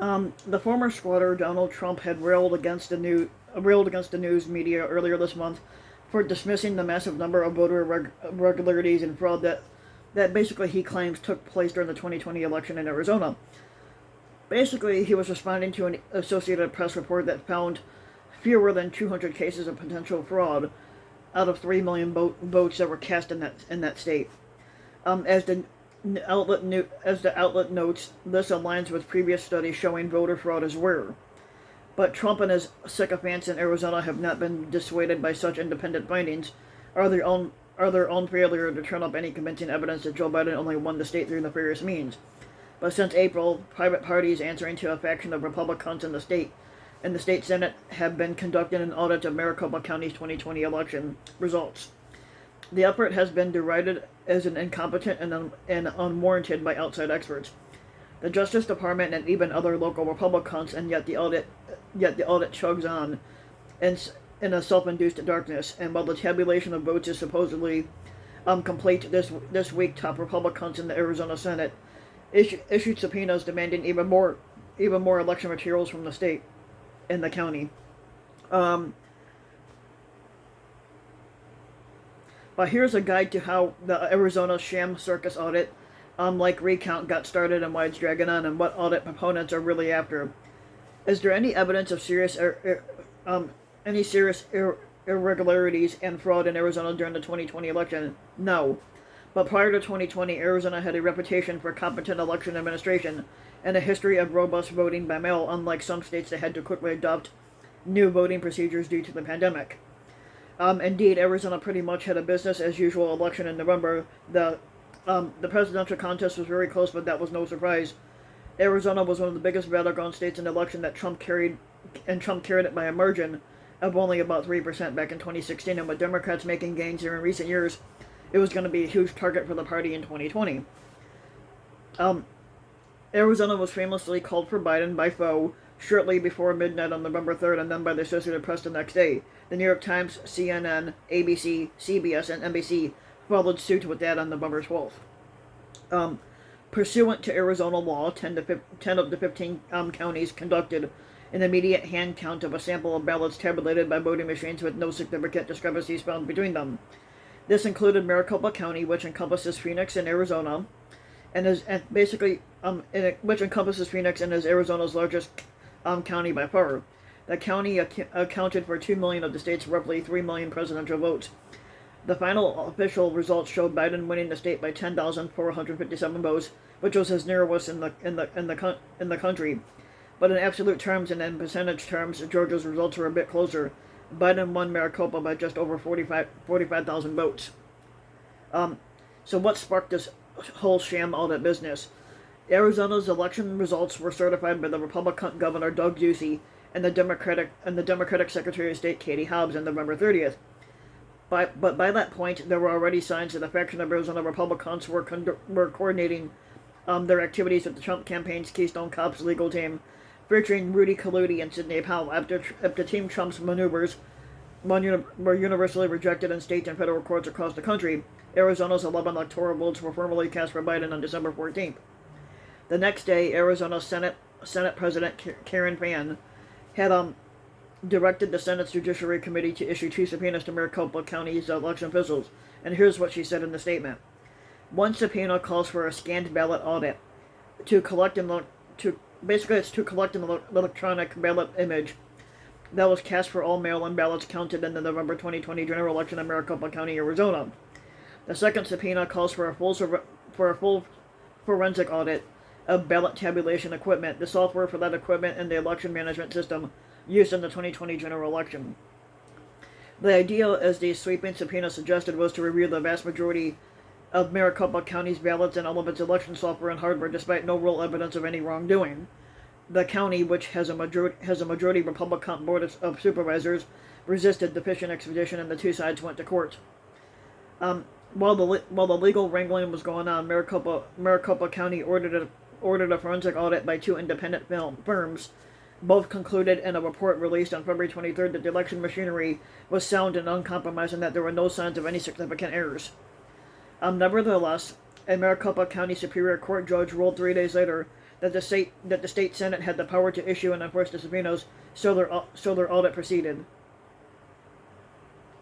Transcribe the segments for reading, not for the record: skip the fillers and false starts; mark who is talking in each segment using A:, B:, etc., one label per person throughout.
A: The former squatter Donald Trump had railed against the news media earlier this month for dismissing the massive number of voter irregularities and fraud that basically he claims took place during the 2020 election in Arizona. Basically, he was responding to an Associated Press report that found fewer than 200 cases of potential fraud out of 3 million votes that were cast in that state. As the outlet notes, this aligns with previous studies showing voter fraud is rare. But Trump and his sycophants in Arizona have not been dissuaded by such independent findings, or their own failure to turn up any convincing evidence that Joe Biden only won the state through nefarious means. But since April, private parties answering to a faction of Republicans in the state Senate have been conducting an audit of Maricopa County's 2020 election results. The effort has been derided as an incompetent and unwarranted by outside experts, the Justice Department, and even other local Republicans, and yet the audit chugs on in a self-induced darkness. And while the tabulation of votes is supposedly complete this week, top Republicans in the Arizona Senate issued subpoenas demanding even more election materials from the state and the county. But here's a guide to how the Arizona sham circus audit, recount, got started and why it's dragging on, and what audit proponents are really after. Is there any evidence of serious irregularities and fraud in Arizona during the 2020 election? No. But prior to 2020, Arizona had a reputation for competent election administration and a history of robust voting by mail, unlike some states that had to quickly adopt new voting procedures due to the pandemic. Indeed, Arizona pretty much had a business-as-usual election in November. The presidential contest was very close, but that was no surprise. Arizona was one of the biggest battleground states in the election that Trump carried it by a margin of only about 3% back in 2016, and with Democrats making gains here in recent years, it was going to be a huge target for the party in 2020. Arizona was famously called for Biden by foe shortly before midnight on November 3rd, and then by the Associated Press the next day. The New York Times, CNN, ABC, CBS, and NBC followed suit with that on November 12th. Pursuant to Arizona law, 10 of the 15 counties conducted an immediate hand count of a sample of ballots tabulated by voting machines with no significant discrepancies found between them. This included Maricopa County, which encompasses Phoenix and Arizona, which encompasses Phoenix and is Arizona's largest county by far. The county accounted for 2 million of the state's roughly 3 million presidential votes. The final official results showed Biden winning the state by 10,457 votes, which was his narrowest in the country. But in absolute terms and in percentage terms, Georgia's results were a bit closer. Biden won Maricopa by just over 45,000 votes. So what sparked this whole sham audit business? Arizona's election results were certified by the Republican Governor Doug Ducey and the Democratic Secretary of State Katie Hobbs on November 30th. But by that point, there were already signs that a faction of Arizona Republicans were coordinating their activities with the Trump campaign's Keystone Cops legal team, featuring Rudy Kaludi and Sidney Powell. After Team Trump's maneuvers were universally rejected in state and federal courts across the country, Arizona's 11 electoral votes were formally cast for Biden on December 14th. The next day, Arizona Senate President Karen Fann had directed the Senate's Judiciary Committee to issue 2 subpoenas to Maricopa County's election officials, and here's what she said in the statement. One subpoena calls for a scanned ballot audit to collect an electronic ballot image that was cast for all mail-in ballots counted in the November 2020 general election in Maricopa County, Arizona. The second subpoena calls for a full forensic audit of ballot tabulation equipment, the software for that equipment, and the election management system used in the 2020 general election. The idea, as the sweeping subpoena suggested, was to review the vast majority of Maricopa County's ballots and all of its election software and hardware, despite no real evidence of any wrongdoing. The county, which has a majority Republican board of supervisors, resisted the fishing expedition, and the two sides went to court. While the legal wrangling was going on, Maricopa County ordered a forensic audit by 2 independent firms. Both concluded in a report released on February 23rd that the election machinery was sound and uncompromised, and that there were no signs of any significant errors. Nevertheless, a Maricopa County Superior Court judge ruled 3 days later that the state Senate had the power to issue and enforce the subpoenas, so their audit proceeded.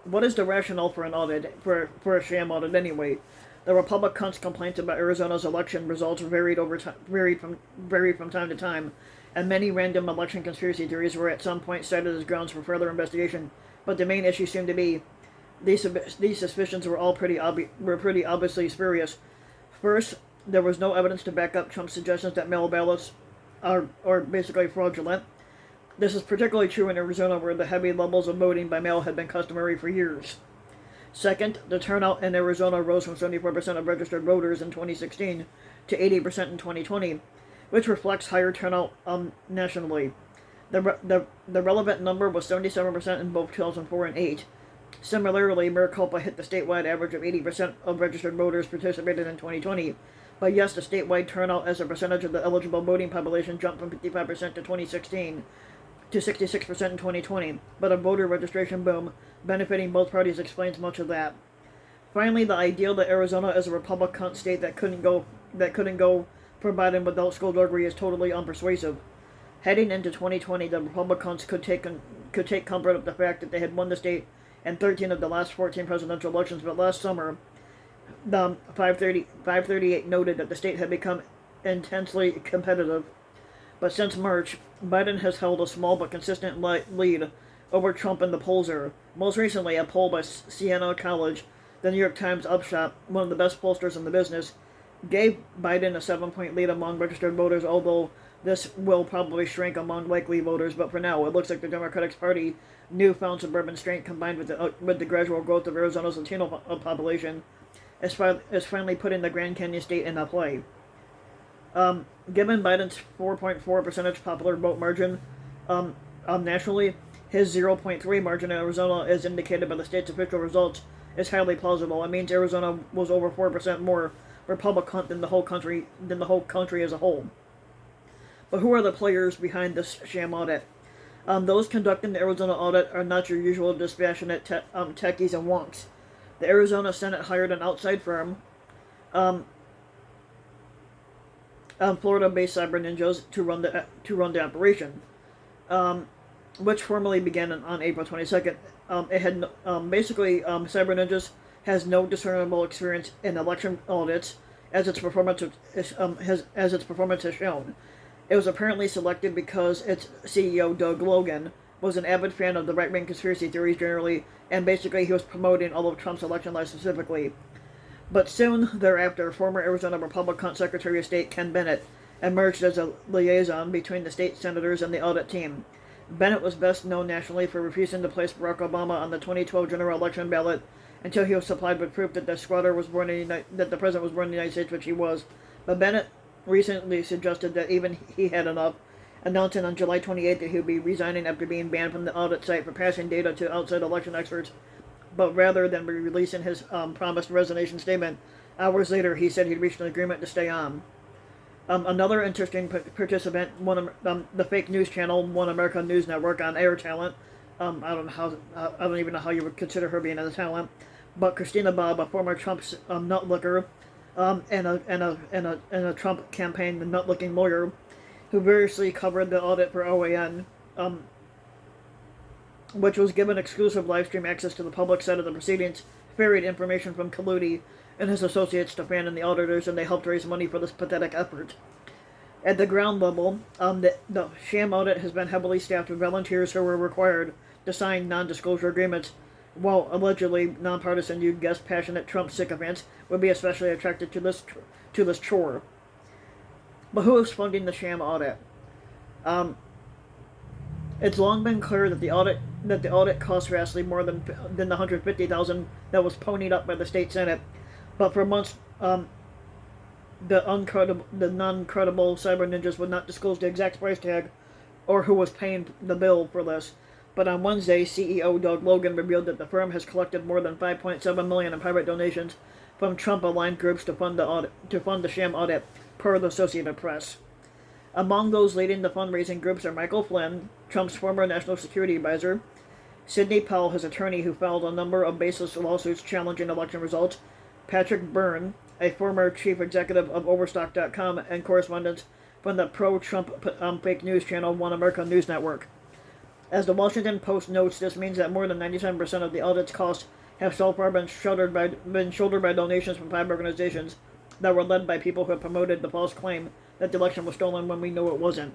A: What is the rationale for an audit, for a sham audit anyway? The Republicans' complaints about Arizona's election results varied from time to time, and many random election conspiracy theories were at some point cited as grounds for further investigation. But the main issue seemed to be these suspicions were pretty obviously spurious. First, there was no evidence to back up Trump's suggestions that mail ballots are basically fraudulent. This is particularly true in Arizona, where the heavy levels of voting by mail had been customary for years. Second, the turnout in Arizona rose from 74% of registered voters in 2016 to 80% in 2020, which reflects higher turnout nationally. The relevant number was 77% in both 2004 and 2008. Similarly, Maricopa hit the statewide average of 80% of registered voters participated in 2020. But yes, the statewide turnout as a percentage of the eligible voting population jumped from 55% to 2016 to 66% in 2020. But a voter registration boom benefiting both parties explains much of that. Finally, the idea that Arizona is a Republican state that couldn't go for Biden without skullduggery is totally unpersuasive. Heading into 2020, the Republicans could take comfort of the fact that they had won the state in 13 of the last 14 presidential elections, but last summer, the 538 noted that the state had become intensely competitive. But since March, Biden has held a small but consistent lead over Trump in the polls era. Most recently, a poll by Siena College, the New York Times upshot, one of the best pollsters in the business, gave Biden a 7-point lead among registered voters, although this will probably shrink among likely voters. But for now, it looks like the Democratic Party's newfound suburban strength, combined with the gradual growth of Arizona's Latino population, is finally putting the Grand Canyon state in a play. Given Biden's 4.4 percentage popular vote margin nationally, his 0.3 margin in Arizona, as indicated by the state's official results, is highly plausible. It means Arizona was over 4% more Republican than the whole country as a whole. But who are the players behind this sham audit? Those conducting the Arizona audit are not your usual dispassionate techies and wonks. The Arizona Senate hired an outside firm, Florida-based cyber ninjas, to run the operation, which formally began on April 22nd. It had cyber ninjas has no discernible experience in election audits, as its performance has shown. It was apparently selected because its CEO, Doug Logan, was an avid fan of the right-wing conspiracy theories generally, and basically he was promoting all of Trump's election lies specifically. But soon thereafter, former Arizona Republican Secretary of State Ken Bennett emerged as a liaison between the state senators and the audit team. Bennett was best known nationally for refusing to place Barack Obama on the 2012 general election ballot until he was supplied with proof that the president was born in the United States, which he was. But Bennett recently suggested that even he had enough, announcing on July 28th that he would be resigning after being banned from the audit site for passing data to outside election experts. But rather than releasing his promised resignation statement, hours later he said he'd reached an agreement to stay on. Another interesting participant, the fake news channel One America News Network on Air Talent. I don't even know how you would consider her being a talent, but Christina Bobb, a former Trump nut-licker, and a Trump campaign nut-licking lawyer, who variously covered the audit for OAN, which was given exclusive live stream access to the public side of the proceedings, ferried information from Colludi and his associates to Fan and the auditors, and they helped raise money for this pathetic effort. At the ground level, the sham audit has been heavily staffed with volunteers who were required to sign non-disclosure agreements, while allegedly nonpartisan, you'd guess passionate Trump sycophants would be especially attracted to this chore. But who is funding the sham audit? It's long been clear that the audit costs vastly more than the $150,000 that was ponied up by the state Senate. But for months, the non-credible cyber ninjas would not disclose the exact price tag or who was paying the bill for this. But on Wednesday, CEO Doug Logan revealed that the firm has collected more than $5.7 million in private donations from Trump-aligned groups to fund the sham audit, per the Associated Press. Among those leading the fundraising groups are Michael Flynn, Trump's former national security advisor, Sidney Powell, his attorney who filed a number of baseless lawsuits challenging election results, Patrick Byrne, a former chief executive of Overstock.com and correspondent from the pro-Trump fake news channel One America News Network. As the Washington Post notes, this means that more than 97% of the audit's costs have so far been shouldered by donations from 5 organizations that were led by people who have promoted the false claim that the election was stolen when we know it wasn't.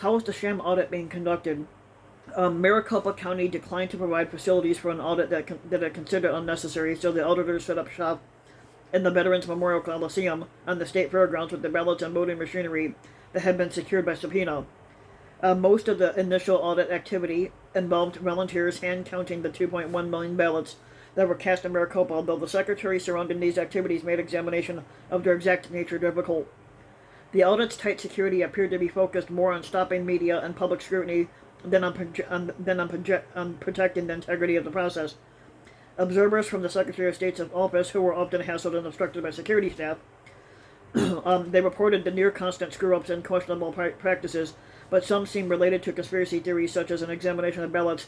A: How is the sham audit being conducted? Maricopa County declined to provide facilities for an audit that it considered unnecessary, so the auditors set up shop in the Veterans Memorial Coliseum on the state fairgrounds with the ballots and voting machinery that had been secured by subpoena. Most of the initial audit activity involved volunteers hand-counting the 2.1 million ballots that were cast in Maricopa, though the secretary surrounding these activities made examination of their exact nature difficult. The audit's tight security appeared to be focused more on stopping media and public scrutiny than on protecting the integrity of the process. Observers from the Secretary of State's office, who were often hassled and obstructed by security staff, they reported the near-constant screw-ups and questionable practices, but some seem related to conspiracy theories such as an examination of ballots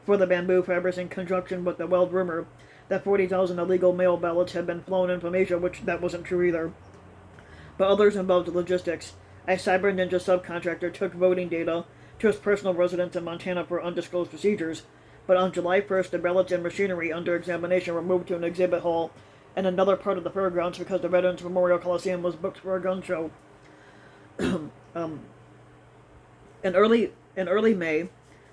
A: for the bamboo fibers in conjunction with the wild rumor that 40,000 illegal mail ballots had been flown in from Asia, which that wasn't true either. But others involved logistics. A Cyber Ninja subcontractor took voting data to his personal residence in Montana for undisclosed procedures, but on July 1st, the ballots and machinery under examination were moved to an exhibit hall in another part of the fairgrounds because the Veterans Memorial Coliseum was booked for a gun show. In early May,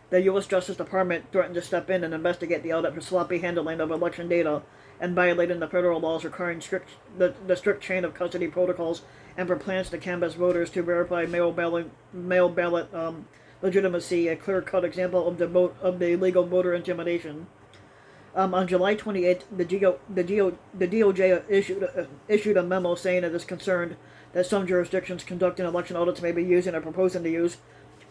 A: the U.S. Justice Department threatened to step in and investigate the audit for sloppy handling of election data and violating the federal laws requiring the strict chain of custody protocols and for plans to canvass voters to verify mail ballot legitimacy, a clear-cut example of the illegal voter intimidation. On July 28th, the DOJ issued a memo saying it is concerned that some jurisdictions conducting election audits may be using or proposing to use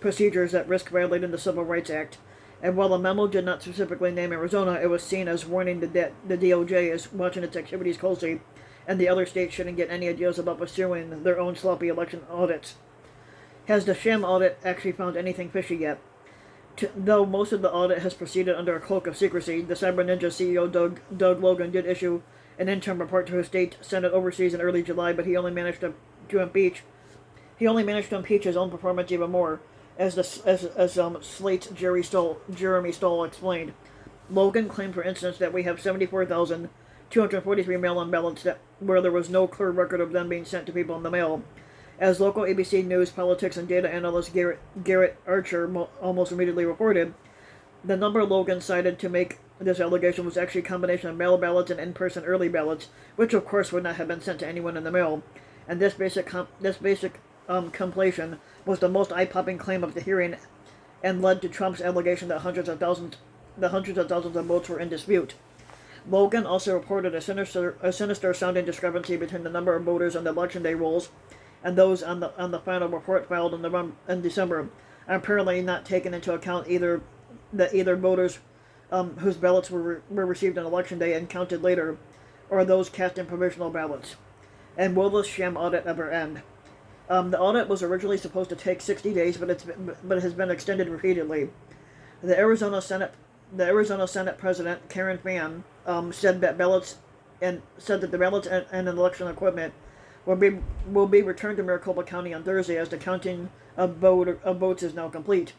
A: procedures that risk violating the Civil Rights Act. And while the memo did not specifically name Arizona, it was seen as warning that the DOJ is watching its activities closely, and the other states shouldn't get any ideas about pursuing their own sloppy election audits. Has the sham audit actually found anything fishy yet? Though most of the audit has proceeded under a cloak of secrecy, the Cyber Ninja CEO Doug Logan did issue an interim report to his state Senate overseas in early July, but he only managed to impeach his own performance even more, as Slate's Jeremy Stoll explained. Logan claimed, for instance, that we have 74,243 mail-in ballots where there was no clear record of them being sent to people in the mail. As local ABC News politics and data analyst Garrett Archer almost immediately reported, the number Logan cited to make this allegation was actually a combination of mail ballots and in-person early ballots, which of course would not have been sent to anyone in the mail. And this basic compilation was the most eye-popping claim of the hearing, and led to Trump's allegation that hundreds of thousands of votes were in dispute. Logan also reported a sinister-sounding discrepancy between the number of voters on the Election Day rolls and those on the final report filed in December, apparently not taking into account either voters whose ballots were received on Election Day and counted later, or those cast in provisional ballots. And will this sham audit ever end? The audit was originally supposed to take 60 days, but it has been extended repeatedly. The Arizona Senate President Karen Fann said that the ballots and election equipment will be returned to Maricopa County on Thursday as the counting of votes is now complete.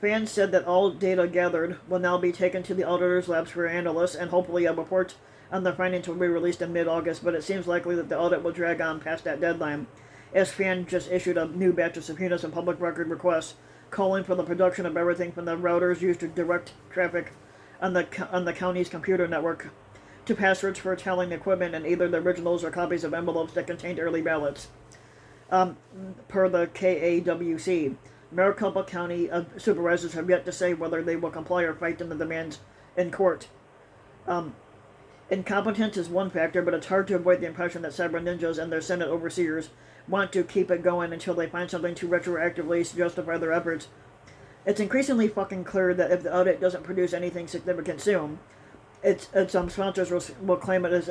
A: Fann said that all data gathered will now be taken to the auditor's labs for analysis, and hopefully a report on the findings will be released in mid-August, but it seems likely that the audit will drag on past that deadline, as Fann just issued a new batch of subpoenas and public record requests calling for the production of everything from the routers used to direct traffic on the county's computer network to passwords for tallying equipment and either the originals or copies of envelopes that contained early ballots. Per the KAWC, Maricopa County supervisors have yet to say whether they will comply or fight the demands in court. Incompetence is one factor, but it's hard to avoid the impression that cyber ninjas and their Senate overseers want to keep it going until they find something to retroactively justify their efforts. It's increasingly fucking clear that if the audit doesn't produce anything significant soon, its sponsors will claim it is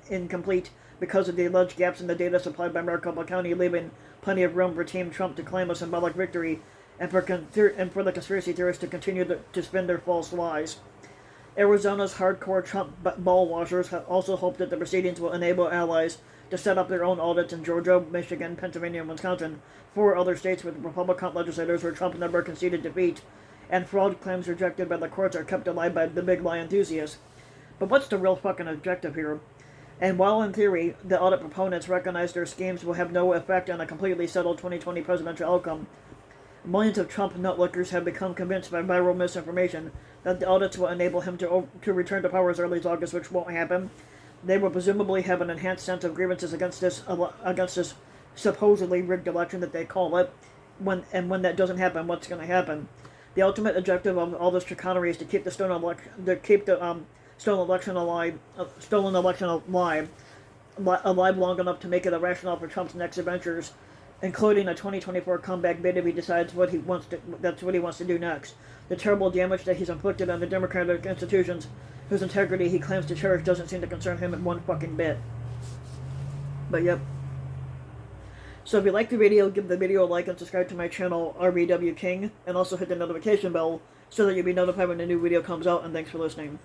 A: incomplete because of the alleged gaps in the data supplied by Maricopa County, leaving plenty of room for Team Trump to claim a symbolic victory and for the conspiracy theorists to continue to spin their false lies. Arizona's hardcore Trump ball washers also hope that the proceedings will enable allies to set up their own audits in Georgia, Michigan, Pennsylvania, and Wisconsin, 4 other states with Republican legislators where Trump never conceded defeat, and fraud claims rejected by the courts are kept alive by the big lie enthusiasts. But what's the real fucking objective here? And while in theory, the audit proponents recognize their schemes will have no effect on a completely settled 2020 presidential outcome, millions of Trump nutlickers have become convinced by viral misinformation that the audits will enable him to return to power as early as August, which won't happen. They will presumably have an enhanced sense of grievances against this supposedly rigged election that they call it. When that doesn't happen, what's going to happen? The ultimate objective of all this chicanery is to keep the stolen election alive long enough to make it a rationale for Trump's next adventures, including a 2024 comeback bid if he decides that's what he wants to do next. The terrible damage that he's inflicted on the democratic institutions whose integrity he claims to cherish doesn't seem to concern him one fucking bit. But yep. So if you like the video, give the video a like and subscribe to my channel, RBW King, and also hit the notification bell so that you'll be notified when a new video comes out, and thanks for listening.